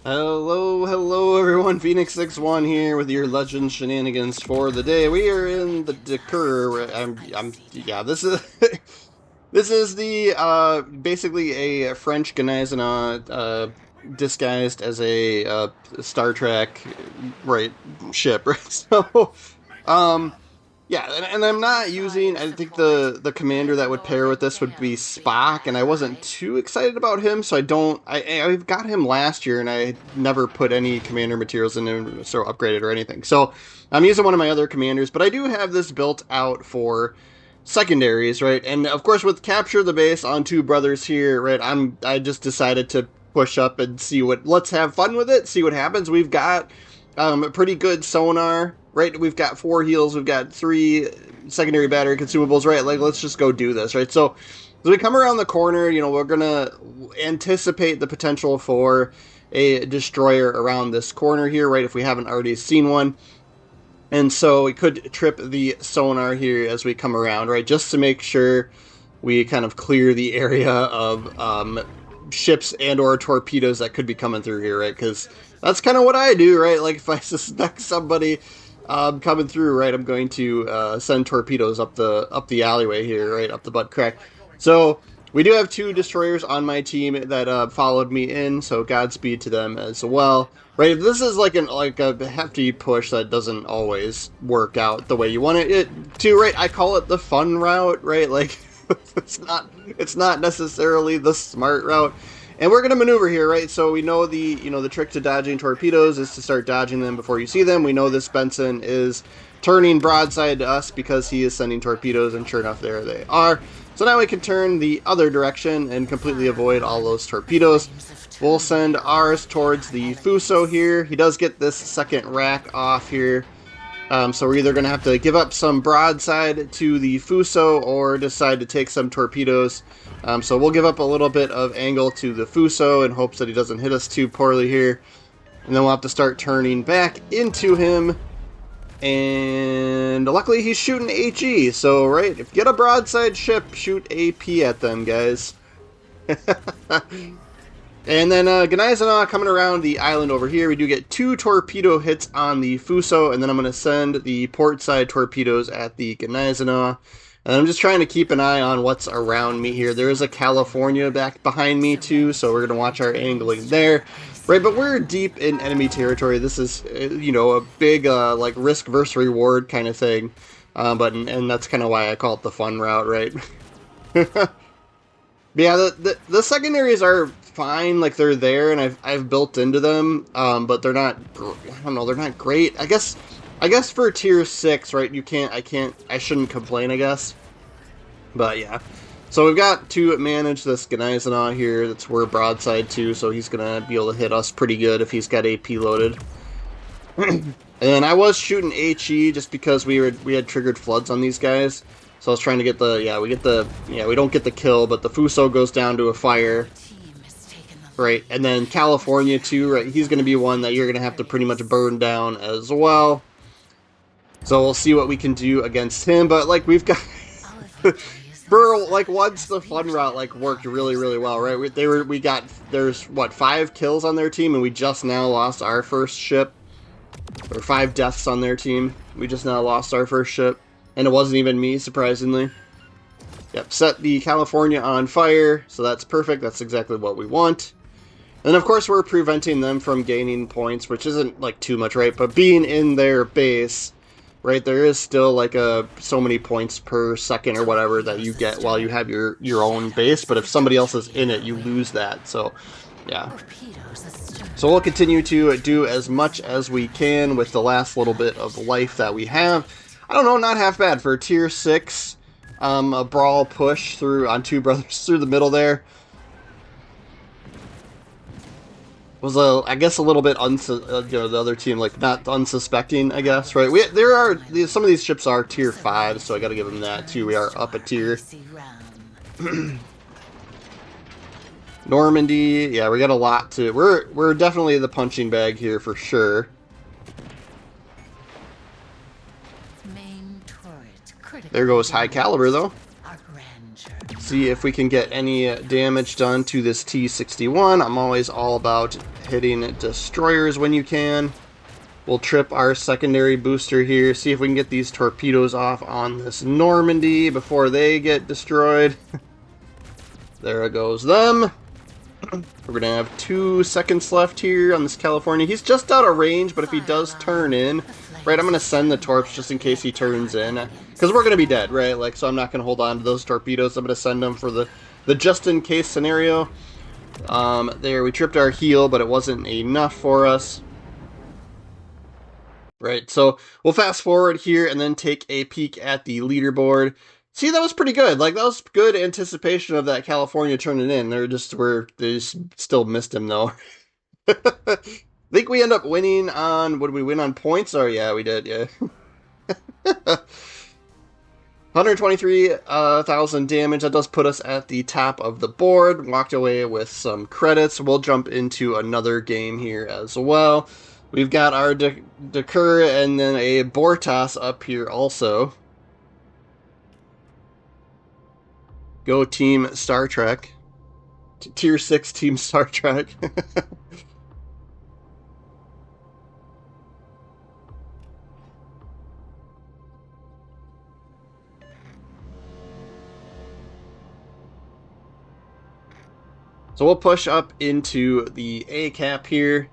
Hello everyone, Phoenix61 here with your Legend shenanigans for the day. We are in the Decur. Yeah, this is this is the basically a French Gneisenau disguised as a Star Trek right ship, right? Um, yeah, and I'm not using. I think the commander that would pair with this would be Spock, and I wasn't too excited about him, so I don't. I've got him last year, and I never put any commander materials in him, so upgraded or anything. So I'm using one of my other commanders, but I do have this built out for secondaries, right? And of course, with capture the base on Two Brothers here, right? I just decided to push up and see what. Let's have fun with it. See what happens. We've got a pretty good sonar, right? We've got 4 heals, we've got 3 secondary battery consumables, right? Like, let's just go do this, right? So, as we come around the corner, we're gonna anticipate the potential for a destroyer around this corner here, right? If we haven't already seen one. And so we could trip the sonar here as we come around, right? Just to make sure we kind of clear the area of ships and or torpedoes that could be coming through here, right? Because that's kind of what I do, right? Like if I suspect somebody coming through, right, I'm going to send torpedoes up the alleyway here, right, up the butt crack. So we do have 2 destroyers on my team that followed me in, so Godspeed to them as well. Right, if this is like a hefty push that doesn't always work out the way you want it to, right? I call it the fun route, right? Like it's not necessarily the smart route. And we're gonna maneuver here, right? So we know the trick to dodging torpedoes is to start dodging them before you see them. We know this Benson is turning broadside to us because he is sending torpedoes, and sure enough, there they are. So now we can turn the other direction and completely avoid all those torpedoes. We'll send ours towards the Fuso here. He does get this second rack off here. So we're either going to have to give up some broadside to the Fuso or decide to take some torpedoes. So we'll give up a little bit of angle to the Fuso in hopes that he doesn't hit us too poorly here. And then we'll have to start turning back into him. And luckily he's shooting HE. So, right, if you get a broadside ship, shoot AP at them, guys. And then Gneisenau coming around the island over here. We do get 2 torpedo hits on the Fuso, and then I'm going to send the port side torpedoes at the Gneisenau. And I'm just trying to keep an eye on what's around me here. There is a California back behind me too, so we're going to watch our angling there. Right, but we're deep in enemy territory. This is, a big like risk versus reward kind of thing. And that's kind of why I call it the fun route, right? But yeah, the secondaries are fine, like they're there, and I've built into them, but they're not. I don't know, they're not great. I guess for tier 6, right? I shouldn't complain, I guess. But yeah, so we've got to manage this Gneisenau here. That's we're broadside too, so he's gonna be able to hit us pretty good if he's got AP loaded. And then I was shooting HE just because we had triggered floods on these guys. So I was trying to get we don't get the kill, but the Fuso goes down to a fire. Right, and then California too, right, he's going to be one that you're going to have to pretty much burn down as well. So we'll see what we can do against him, but like we've got... for like once the fun route like worked really, really well, right? There's what, 5 kills on their team, and we just now lost our first ship. Or 5 deaths on their team. We just now lost our first ship. And it wasn't even me, surprisingly. Yep, set the California on fire, so that's perfect. That's exactly what we want. And of course we're preventing them from gaining points, which isn't like too much, right? But being in their base, right, there is still like so many points per second or whatever that you get while you have your own base. But if somebody else is in it, you lose that. So, yeah. So we'll continue to do as much as we can with the last little bit of life that we have. I don't know, not half bad for a tier 6. A brawl push through on Two Brothers through the middle there. Was I guess a little bit the other team like not unsuspecting, I guess, right? Some of these ships are tier 5, so I got to give them that too. We are up a tier. Normandy, yeah, we got a lot to. We're definitely the punching bag here for sure. There goes high caliber though. See if we can get any damage done to this T-61. I'm always all about hitting destroyers when you can. We'll trip our secondary booster here, see if we can get these torpedoes off on this Normandy before they get destroyed. There goes them. We're going to have 2 seconds left here on this California. He's just out of range, but if he does turn in, right, I'm going to send the torps just in case he turns in. Because we're going to be dead, right? Like, so I'm not going to hold on to those torpedoes. I'm going to send them for the just-in-case scenario. There, we tripped our heel, but it wasn't enough for us. Right, so we'll fast forward here and then take a peek at the leaderboard. See, that was pretty good. Like, that was good anticipation of that California turning in. They just still missed him, though. I think we end up winning on, what did we win on points? Oh, yeah, we did, yeah. 123,000 damage. That does put us at the top of the board. Walked away with some credits. We'll jump into another game here as well. We've got our Dakar and then a Bortas up here also. Go Team Star Trek. Tier 6 Team Star Trek. So we'll push up into the A cap here.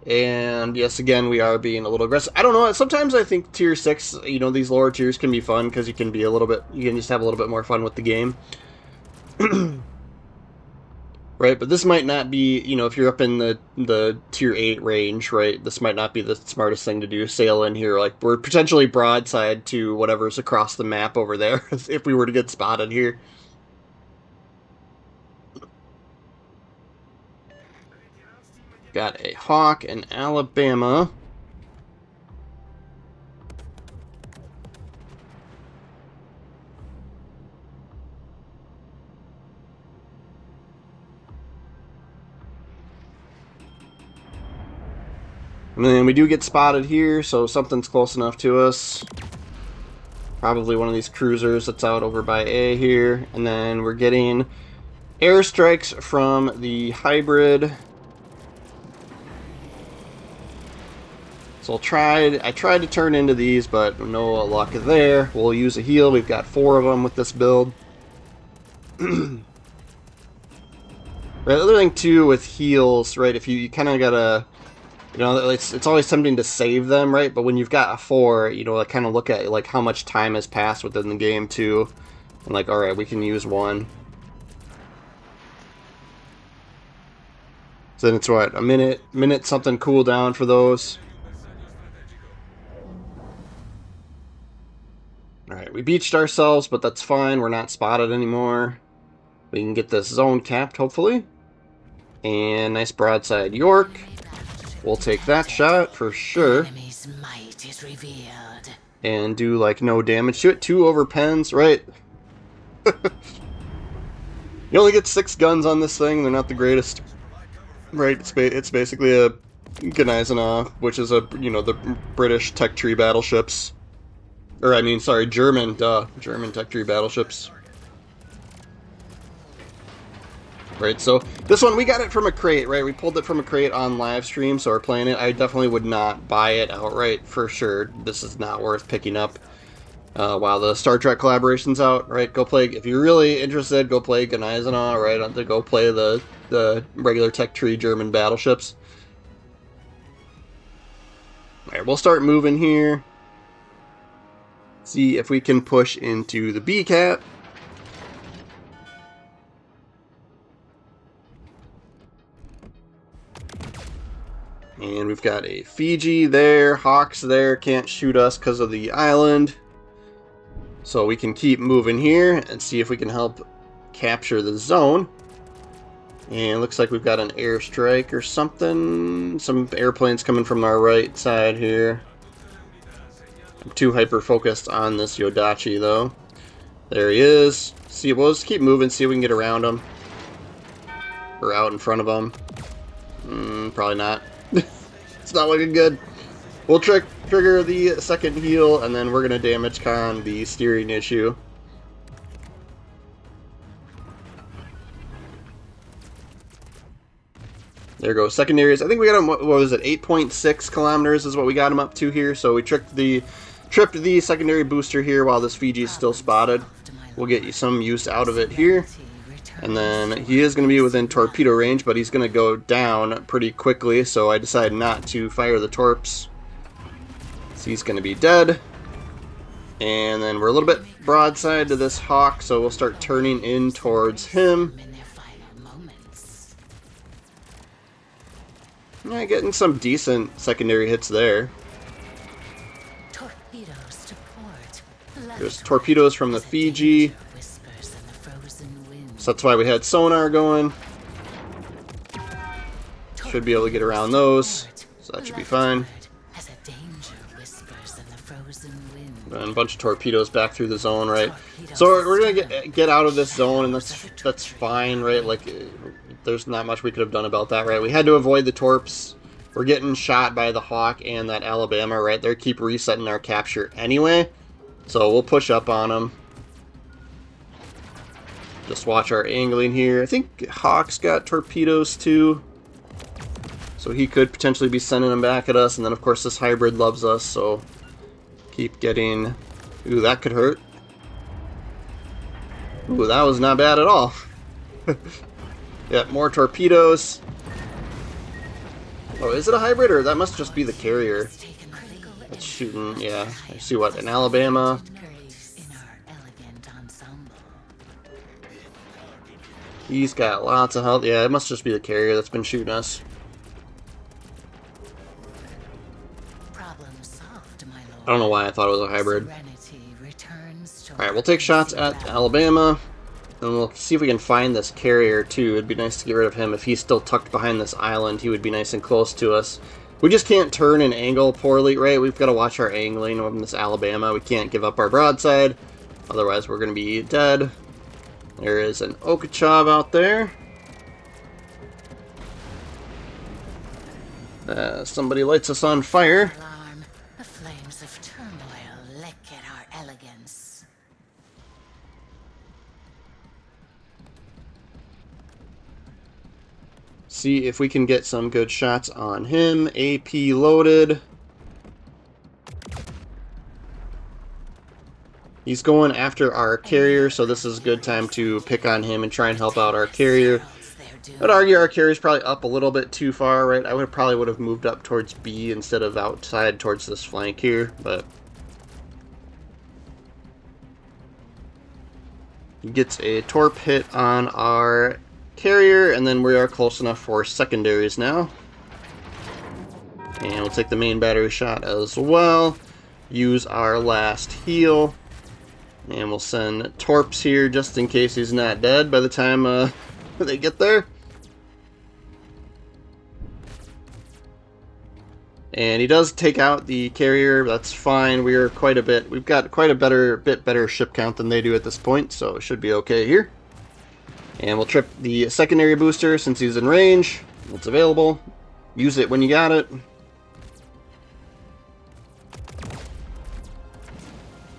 And yes, again, we are being a little aggressive. I don't know. Sometimes I think tier 6, you know, these lower tiers can be fun because you can just have a little bit more fun with the game. Right, but this might not be, you know, if you're up in the tier 8 range, right, this might not be the smartest thing to do, sail in here. Like, we're potentially broadside to whatever's across the map over there if we were to get spotted here. Got a Hawk in Alabama. And then we do get spotted here, so something's close enough to us. Probably one of these cruisers that's out over by A here. And then we're getting airstrikes from the hybrid. So I tried to turn into these, but no luck there. We'll use a heal. We've got 4 of them with this build. Right, the other thing too with heals, right, if you kind of gotta, you know, it's always tempting to save them, right? But when you've got a 4, you know, like kind of look at like how much time has passed within the game too, and like, all right, we can use 1. So then it's what, a minute something cooldown for those. Alright, we beached ourselves, but that's fine. We're not spotted anymore. We can get this zone capped, hopefully. And nice broadside York. We'll take that shot for sure. And do, like, no damage to it. 2 over pens, right? You only get 6 guns on this thing. They're not the greatest. Right, it's basically a Gneisenau, which is a, you know, the British tech tree battleships. Or, I mean, sorry, German tech tree battleships. Right, so this one, we got it from a crate, right? We pulled it from a crate on live stream, so we're playing it. I definitely would not buy it outright, for sure. This is not worth picking up while the Star Trek collaboration's out, right? Go play, if you're really interested, go play Gneisenau, right? Go play the regular tech tree German battleships. Alright, we'll start moving here. See if we can push into the B cap. And we've got a Fiji there, Hawks there, can't shoot us because of the island. So we can keep moving here and see if we can help capture the zone. And looks like we've got an airstrike or something. Some airplanes coming from our right side here. I'm too hyper-focused on this Yodachi, though. There he is. See, we'll just keep moving, see if we can get around him. Or out in front of him. Probably not. It's not looking good. We'll trigger the second heal, and then we're going to damage con the steering issue. There goes secondaries. I think we got him, what was it, 8.6 kilometers is what we got him up to here. So we tripped the secondary booster here while this Fiji is still spotted. We'll get you some use out of it here. And then he is going to be within torpedo range, but he's going to go down pretty quickly. So I decided not to fire the torps. So he's going to be dead. And then we're a little bit broadside to this Hawk, so we'll start turning in towards him. Yeah, getting some decent secondary hits there. There's torpedoes from the Fiji. So that's why we had sonar going. Should be able to get around those, so that should be fine. And a bunch of torpedoes back through the zone, right? So we're gonna get out of this zone, and that's fine, right? Like, there's not much we could have done about that, right? We had to avoid the torps. We're getting shot by the Hawk and that Alabama, right? They keep resetting our capture anyway, so we'll push up on them. Just watch our angling here. I think Hawk's got torpedoes too, so he could potentially be sending them back at us. And then of course this hybrid loves us, so keep getting... Ooh, that could hurt. Ooh, that was not bad at all. Yeah, more torpedoes. Oh, is it a hybrid, or that must just be the carrier that's shooting? Yeah, I see what, an Alabama. He's got lots of health. Yeah, it must just be the carrier that's been shooting us. I don't know why I thought it was a hybrid. Alright, we'll take shots at Alabama, and we'll see if we can find this carrier too. It'd be nice to get rid of him. If he's still tucked behind this island, he would be nice and close to us. We just can't turn and angle poorly, right? We've got to watch our angling on this Alabama. We can't give up our broadside, otherwise we're going to be dead. There is an Okeechobee out there. Somebody lights us on fire. The flames of turmoil lick at our elegance. See if we can get some good shots on him. AP loaded. He's going after our carrier, so this is a good time to pick on him and try and help out our carrier. I'd argue our carrier's probably up a little bit too far, right? I probably would have moved up towards B instead of outside towards this flank here, but he gets a torp hit on our carrier, and then we are close enough for secondaries now. And we'll take the main battery shot as well. Use our last heal. And we'll send torps here just in case he's not dead by the time they get there. And he does take out the carrier. That's fine. We've got quite a bit better ship count than they do at this point, so it should be okay here. And we'll trip the secondary booster since he's in range. It's available. Use it when you got it.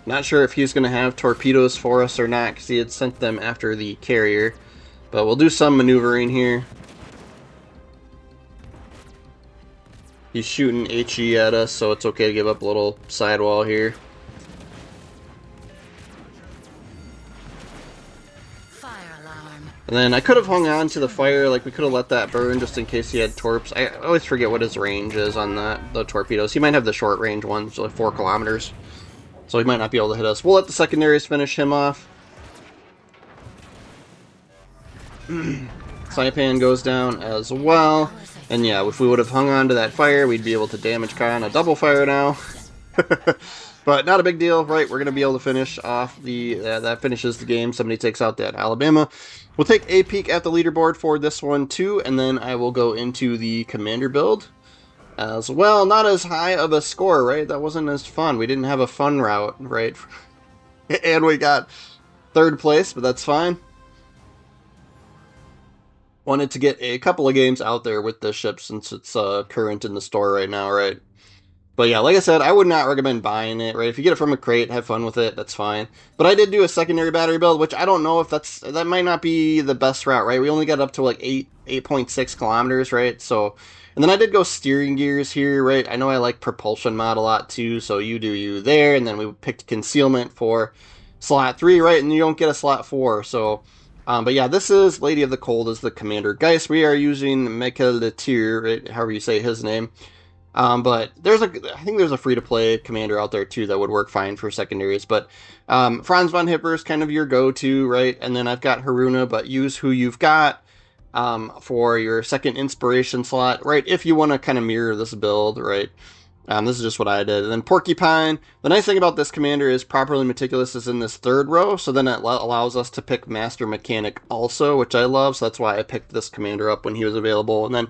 Not sure if he's going to have torpedoes for us or not, because he had sent them after the carrier. But we'll do some maneuvering here. He's shooting HE at us, so it's okay to give up a little sidewall here. Fire alarm. And then I could have hung on to the fire, like we could have let that burn just in case he had torps. I always forget what his range is on the torpedoes. He might have the short range ones, like 4 kilometers. So he might not be able to hit us. We'll let the secondaries finish him off. Saipan goes down as well. And yeah, if we would have hung on to that fire, we'd be able to damage Khan a double fire now. But not a big deal, right? We're going to be able to finish off that finishes the game. Somebody takes out that Alabama. We'll take a peek at the leaderboard for this one too, and then I will go into the commander build as well. Not as high of a score, right? That wasn't as fun. We didn't have a fun route, right? And we got 3rd place, but that's fine. Wanted to get a couple of games out there with the ship since it's current in the store right now, right? But yeah, like I said, I would not recommend buying it, right? If you get it from a crate, have fun with it, that's fine. But I did do a secondary battery build, which I don't know if that might not be the best route, right? We only got up to like 8 8.6 kilometers, right? So, and then I did go steering gears here, right? I know I like propulsion mod a lot too, so you do you there. And then we picked concealment for slot 3, right? And you don't get a slot 4, so... but yeah, this is Lady of the Cold as the Commander Geist. We are using Michael Le Tier, right? However you say his name. But I think there's a free-to-play commander out there too that would work fine for secondaries. But Franz von Hipper is kind of your go-to, right? And then I've got Haruna, but use who you've got for your second inspiration slot, right? If you want to kind of mirror this build, right? This is just what I did. And then Porcupine. The nice thing about this commander is Properly Meticulous is in this third row, so then it allows us to pick Master Mechanic also, which I love. So that's why I picked this commander up when he was available. And then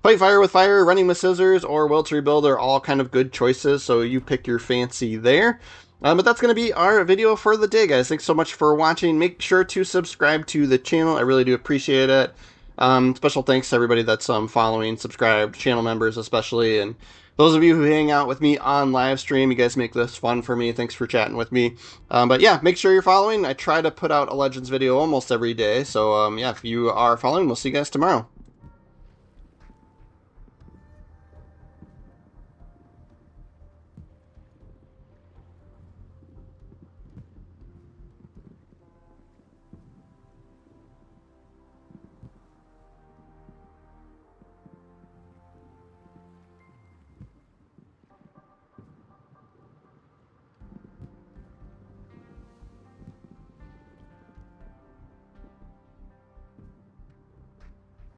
Fight Fire with Fire, Running with Scissors, or Will to Rebuild are all kind of good choices, so you pick your fancy there. But that's going to be our video for the day, guys. Thanks so much for watching. Make sure to subscribe to the channel. I really do appreciate it. Special thanks to everybody that's following, subscribed, channel members especially, and those of you who hang out with me on live stream. You guys make this fun for me. Thanks for chatting with me. But yeah, make sure you're following. I try to put out a Legends video almost every day, so yeah, if you are following, we'll see you guys tomorrow.